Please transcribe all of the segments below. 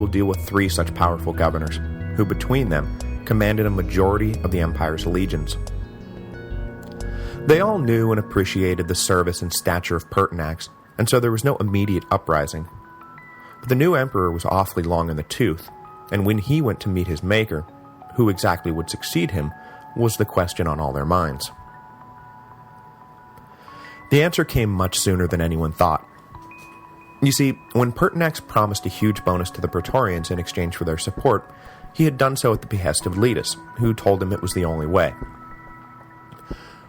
will deal with 3 such powerful governors, who between them commanded a majority of the empire's legions. They all knew and appreciated the service and stature of Pertinax, and so there was no immediate uprising. But the new emperor was awfully long in the tooth, and when he went to meet his maker, who exactly would succeed him was the question on all their minds. The answer came much sooner than anyone thought. You see, when Pertinax promised a huge bonus to the Praetorians in exchange for their support, he had done so at the behest of Letus, who told him it was the only way.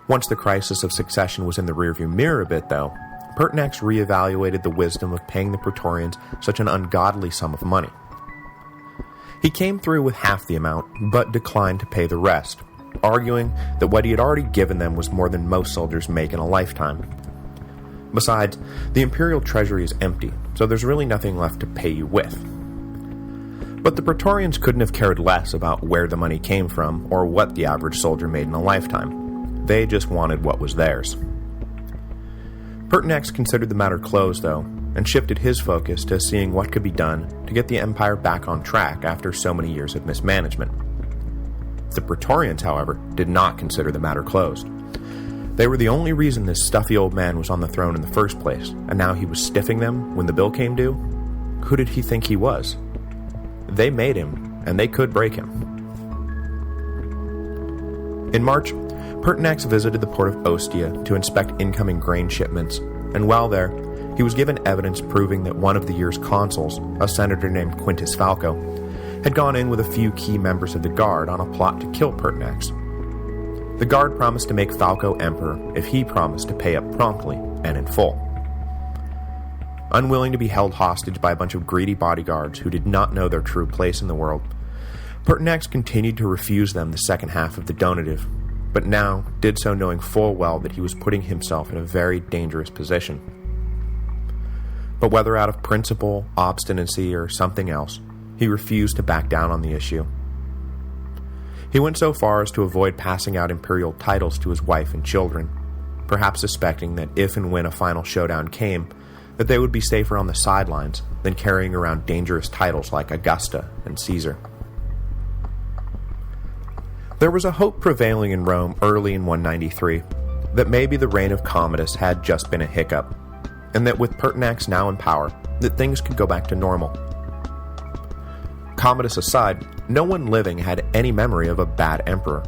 Once the crisis of succession was in the rearview mirror a bit, though, Pertinax reevaluated the wisdom of paying the Praetorians such an ungodly sum of money. He came through with half the amount, but declined to pay the rest, arguing that what he had already given them was more than most soldiers make in a lifetime. Besides, the imperial treasury is empty, so there's really nothing left to pay you with. But the Praetorians couldn't have cared less about where the money came from or what the average soldier made in a lifetime. They just wanted what was theirs. Pertinax considered the matter closed, though, and shifted his focus to seeing what could be done to get the empire back on track after so many years of mismanagement. The Praetorians, however, did not consider the matter closed. They were the only reason this stuffy old man was on the throne in the first place, and now he was stiffing them when the bill came due? Who did he think he was? They made him, and they could break him. In March, Pertinax visited the port of Ostia to inspect incoming grain shipments, and while there, he was given evidence proving that one of the year's consuls, a senator named Quintus Falco, had gone in with a few key members of the Guard on a plot to kill Pertinax. The Guard promised to make Falco emperor if he promised to pay up promptly and in full. Unwilling to be held hostage by a bunch of greedy bodyguards who did not know their true place in the world, Pertinax continued to refuse them the second half of the donative, but now did so knowing full well that he was putting himself in a very dangerous position. But whether out of principle, obstinacy, or something else, he refused to back down on the issue. He went so far as to avoid passing out imperial titles to his wife and children, perhaps suspecting that if and when a final showdown came, that they would be safer on the sidelines than carrying around dangerous titles like Augusta and Caesar. There was a hope prevailing in Rome early in 193 that maybe the reign of Commodus had just been a hiccup, and that with Pertinax now in power, that things could go back to normal. Commodus aside, no one living had any memory of a bad emperor.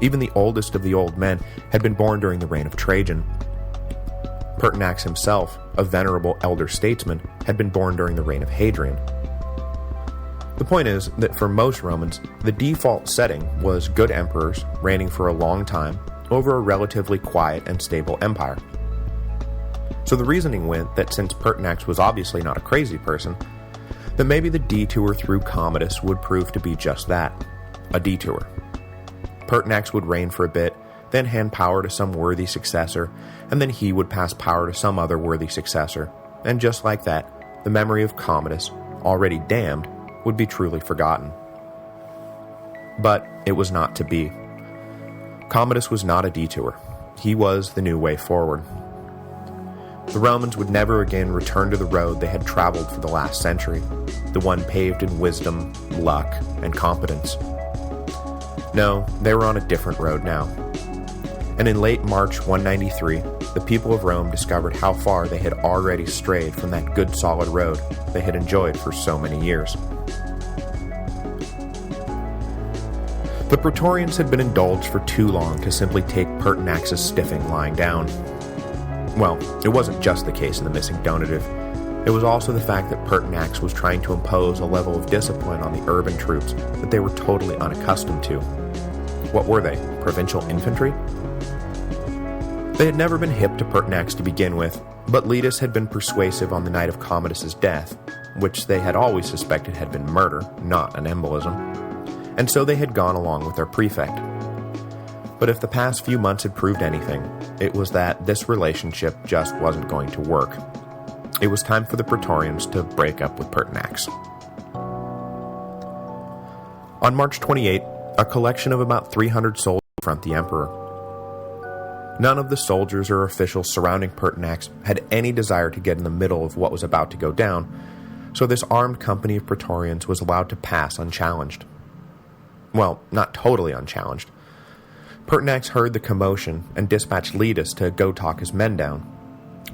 Even the oldest of the old men had been born during the reign of Trajan. Pertinax himself, a venerable elder statesman, had been born during the reign of Hadrian. The point is that for most Romans, the default setting was good emperors reigning for a long time over a relatively quiet and stable empire. So the reasoning went that since Pertinax was obviously not a crazy person, that maybe the detour through Commodus would prove to be just that, a detour. Pertinax would reign for a bit, then hand power to some worthy successor, and then he would pass power to some other worthy successor, and just like that, the memory of Commodus, already damned, would be truly forgotten. But it was not to be. Commodus was not a detour. He was the new way forward. The Romans would never again return to the road they had traveled for the last century, the one paved in wisdom, luck, and competence. No, they were on a different road now. And in late March 193, the people of Rome discovered how far they had already strayed from that good solid road they had enjoyed for so many years. The Praetorians had been indulged for too long to simply take Pertinax's stiffing lying down. Well, it wasn't just the case in the missing donative. It was also the fact that Pertinax was trying to impose a level of discipline on the urban troops that they were totally unaccustomed to. What were they, provincial infantry? They had never been hip to Pertinax to begin with, but Letus had been persuasive on the night of Commodus's death, which they had always suspected had been murder, not an embolism, and so they had gone along with their prefect. But if the past few months had proved anything, it was that this relationship just wasn't going to work. It was time for the Praetorians to break up with Pertinax. On March 28, a collection of about 300 soldiers confront the emperor. None of the soldiers or officials surrounding Pertinax had any desire to get in the middle of what was about to go down, so this armed company of Praetorians was allowed to pass unchallenged. Well, not totally unchallenged. Pertinax heard the commotion and dispatched Letus to go talk his men down.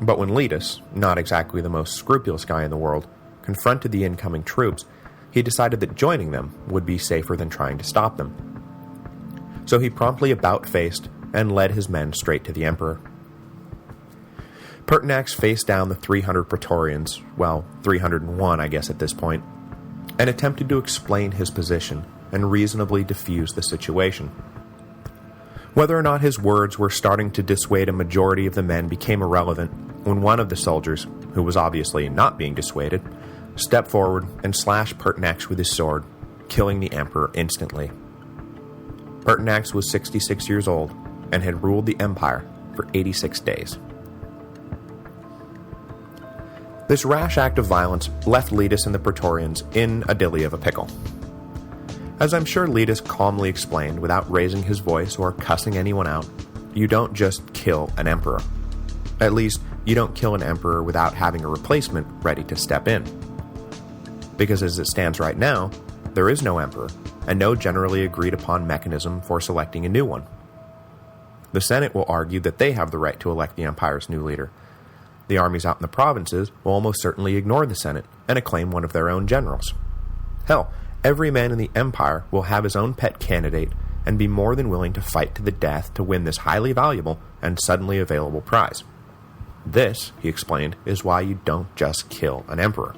But when Letus, not exactly the most scrupulous guy in the world, confronted the incoming troops, he decided that joining them would be safer than trying to stop them. So he promptly about-faced and led his men straight to the Emperor. Pertinax faced down the 300 Praetorians, well, 301 I guess at this point, and attempted to explain his position and reasonably defuse the situation. Whether or not his words were starting to dissuade a majority of the men became irrelevant when one of the soldiers, who was obviously not being dissuaded, stepped forward and slashed Pertinax with his sword, killing the Emperor instantly. Pertinax was 66 years old and had ruled the Empire for 86 days. This rash act of violence left Letus and the Praetorians in a dilly of a pickle. As I'm sure Letus calmly explained without raising his voice or cussing anyone out, you don't just kill an emperor. At least, you don't kill an emperor without having a replacement ready to step in. Because as it stands right now, there is no emperor, and no generally agreed upon mechanism for selecting a new one. The Senate will argue that they have the right to elect the Empire's new leader. The armies out in the provinces will almost certainly ignore the Senate and acclaim one of their own generals. Hell, every man in the Empire will have his own pet candidate and be more than willing to fight to the death to win this highly valuable and suddenly available prize. This, he explained, is why you don't just kill an emperor.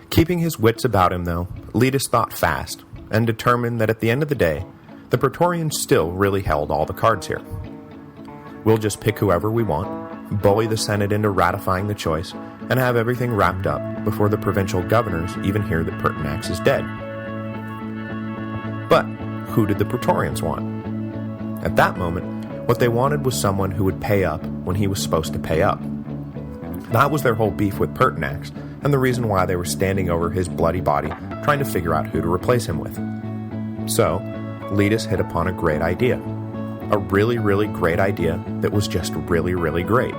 Keeping his wits about him, though, Letus thought fast and determined that at the end of the day, the Praetorians still really held all the cards here. We'll just pick whoever we want, bully the Senate into ratifying the choice, and have everything wrapped up before the provincial governors even hear that Pertinax is dead. But who did the Praetorians want? At that moment, what they wanted was someone who would pay up when he was supposed to pay up. That was their whole beef with Pertinax, and the reason why they were standing over his bloody body, trying to figure out who to replace him with. So, Letus hit upon a great idea. A really, really great idea that was just really, really great.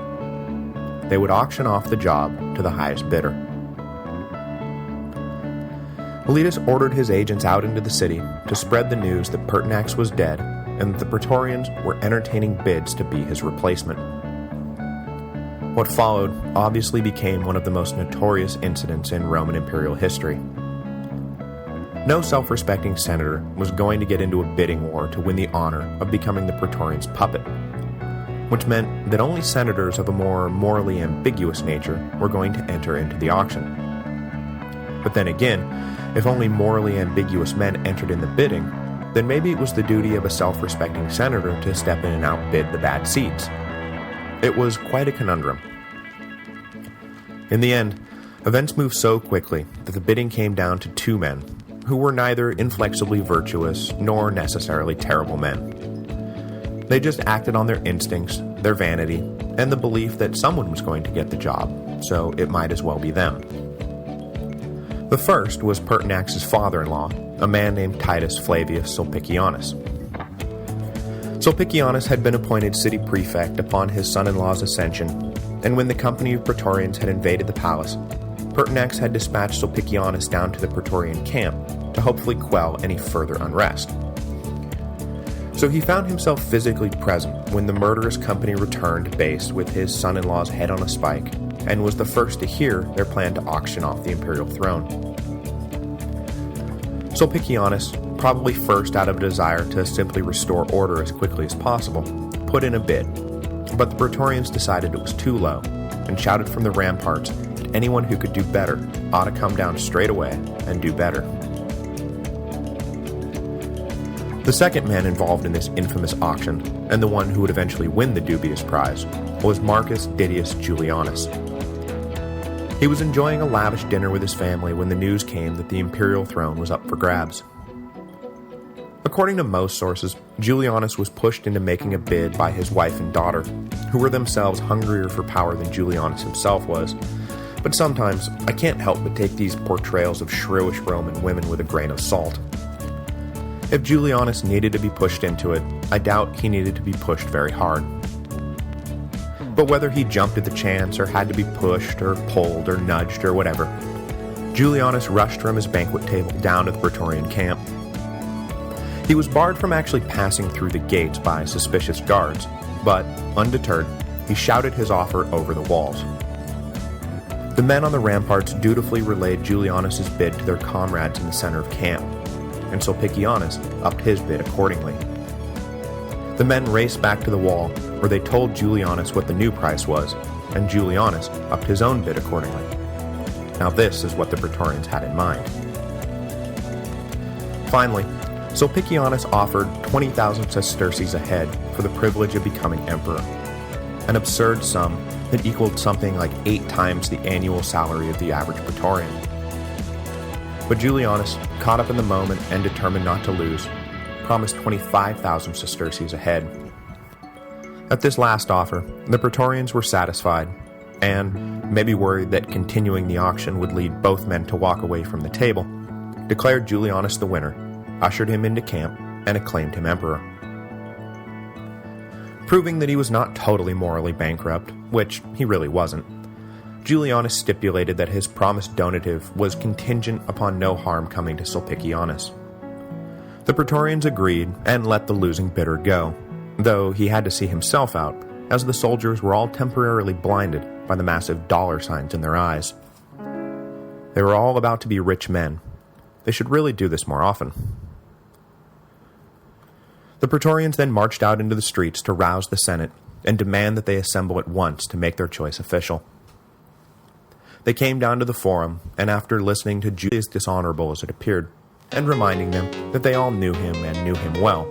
They would auction off the job to the highest bidder. Letus ordered his agents out into the city to spread the news that Pertinax was dead and that the Praetorians were entertaining bids to be his replacement. What followed obviously became one of the most notorious incidents in Roman imperial history. No self-respecting senator was going to get into a bidding war to win the honor of becoming the Praetorians' puppet, which meant that only senators of a more morally ambiguous nature were going to enter into the auction. But then again, if only morally ambiguous men entered in the bidding, then maybe it was the duty of a self-respecting senator to step in and outbid the bad seeds. It was quite a conundrum. In the end, events moved so quickly that the bidding came down to two men, who were neither inflexibly virtuous nor necessarily terrible men. They just acted on their instincts, their vanity, and the belief that someone was going to get the job, so it might as well be them. The first was Pertinax's father-in-law, a man named Titus Flavius Sulpicianus. Sulpicianus had been appointed city prefect upon his son-in-law's ascension, and when the company of Praetorians had invaded the palace, Pertinax had dispatched Sulpicianus down to the Praetorian camp to hopefully quell any further unrest. So he found himself physically present when the murderous company returned to base with his son-in-law's head on a spike, and was the first to hear their plan to auction off the imperial throne. Sulpicianus, probably first out of a desire to simply restore order as quickly as possible, put in a bid, but the Praetorians decided it was too low, and shouted from the ramparts that anyone who could do better ought to come down straight away and do better. The second man involved in this infamous auction, and the one who would eventually win the dubious prize, was Marcus Didius Julianus. He was enjoying a lavish dinner with his family when the news came that the imperial throne was up for grabs. According to most sources, Julianus was pushed into making a bid by his wife and daughter, who were themselves hungrier for power than Julianus himself was. But sometimes, I can't help but take these portrayals of shrewish Roman women with a grain of salt. If Julianus needed to be pushed into it, I doubt he needed to be pushed very hard. But whether he jumped at the chance or had to be pushed or pulled or nudged or whatever, Julianus rushed from his banquet table down to the Praetorian camp. He was barred from actually passing through the gates by suspicious guards, but, undeterred, he shouted his offer over the walls. The men on the ramparts dutifully relayed Julianus's bid to their comrades in the center of camp, and Sulpicianus upped his bid accordingly. The men raced back to the wall, where they told Julianus what the new price was, and Julianus upped his own bid accordingly. Now this is what the Praetorians had in mind. Finally, Sulpicianus offered 20,000 sesterces a head for the privilege of becoming emperor, an absurd sum that equaled something like 8 times the annual salary of the average Praetorian. But Julianus, caught up in the moment and determined not to lose, promised 25,000 sesterces a head. At this last offer, the Praetorians were satisfied, and, maybe worried that continuing the auction would lead both men to walk away from the table, declared Julianus the winner, ushered him into camp, and acclaimed him emperor. Proving that he was not totally morally bankrupt, which he really wasn't, Julianus stipulated that his promised donative was contingent upon no harm coming to Sulpicianus. The Praetorians agreed and let the losing bidder go, though he had to see himself out, as the soldiers were all temporarily blinded by the massive dollar signs in their eyes. They were all about to be rich men. They should really do this more often. The Praetorians then marched out into the streets to rouse the Senate and demand that they assemble at once to make their choice official. They came down to the forum, and after listening to Julius dishonorable as it appeared, and reminding them that they all knew him and knew him well,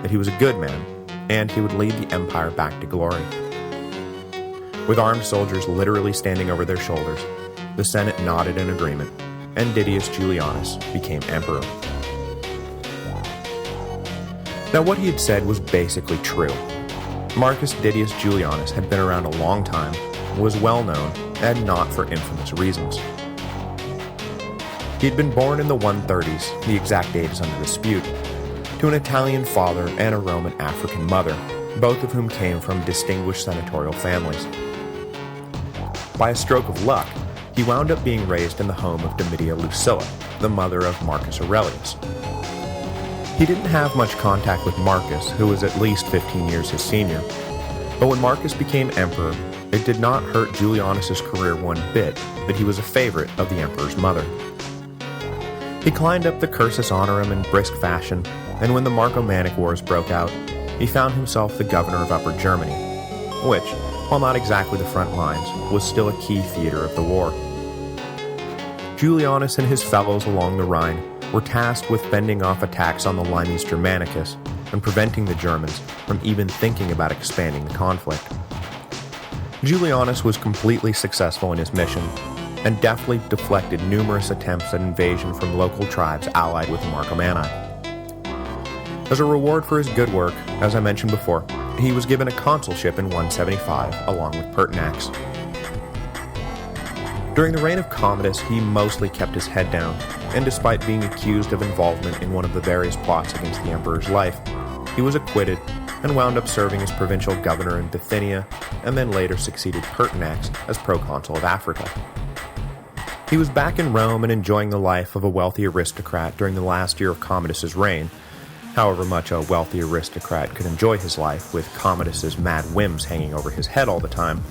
that he was a good man, and he would lead the empire back to glory. With armed soldiers literally standing over their shoulders, the Senate nodded in agreement, and Didius Julianus became emperor. Now what he had said was basically true. Marcus Didius Julianus had been around a long time, was well known, and not for infamous reasons. He had been born in the 130s, the exact date is under dispute, to an Italian father and a Roman African mother, both of whom came from distinguished senatorial families. By a stroke of luck, he wound up being raised in the home of Domitia Lucilla, the mother of Marcus Aurelius. He didn't have much contact with Marcus, who was at least 15 years his senior, but when Marcus became emperor, it did not hurt Julianus's career one bit that he was a favorite of the emperor's mother. He climbed up the cursus honorum in brisk fashion, and when the Marcomannic Wars broke out, he found himself the governor of Upper Germany, which, while not exactly the front lines, was still a key theater of the war. Julianus and his fellows along the Rhine were tasked with fending off attacks on the Limes Germanicus and preventing the Germans from even thinking about expanding the conflict. Julianus was completely successful in his mission, and deftly deflected numerous attempts at invasion from local tribes allied with the Marcomanni. As a reward for his good work, as I mentioned before, he was given a consulship in 175 along with Pertinax. During the reign of Commodus, he mostly kept his head down, and despite being accused of involvement in one of the various plots against the emperor's life, he was acquitted and wound up serving as provincial governor in Bithynia, and then later succeeded Pertinax as proconsul of Africa. He was back in Rome and enjoying the life of a wealthy aristocrat during the last year of Commodus's reign, however much a wealthy aristocrat could enjoy his life with Commodus's mad whims hanging over his head all the time,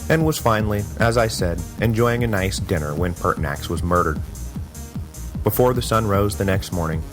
and was finally, as I said, enjoying a nice dinner when Pertinax was murdered. Before the sun rose the next morning,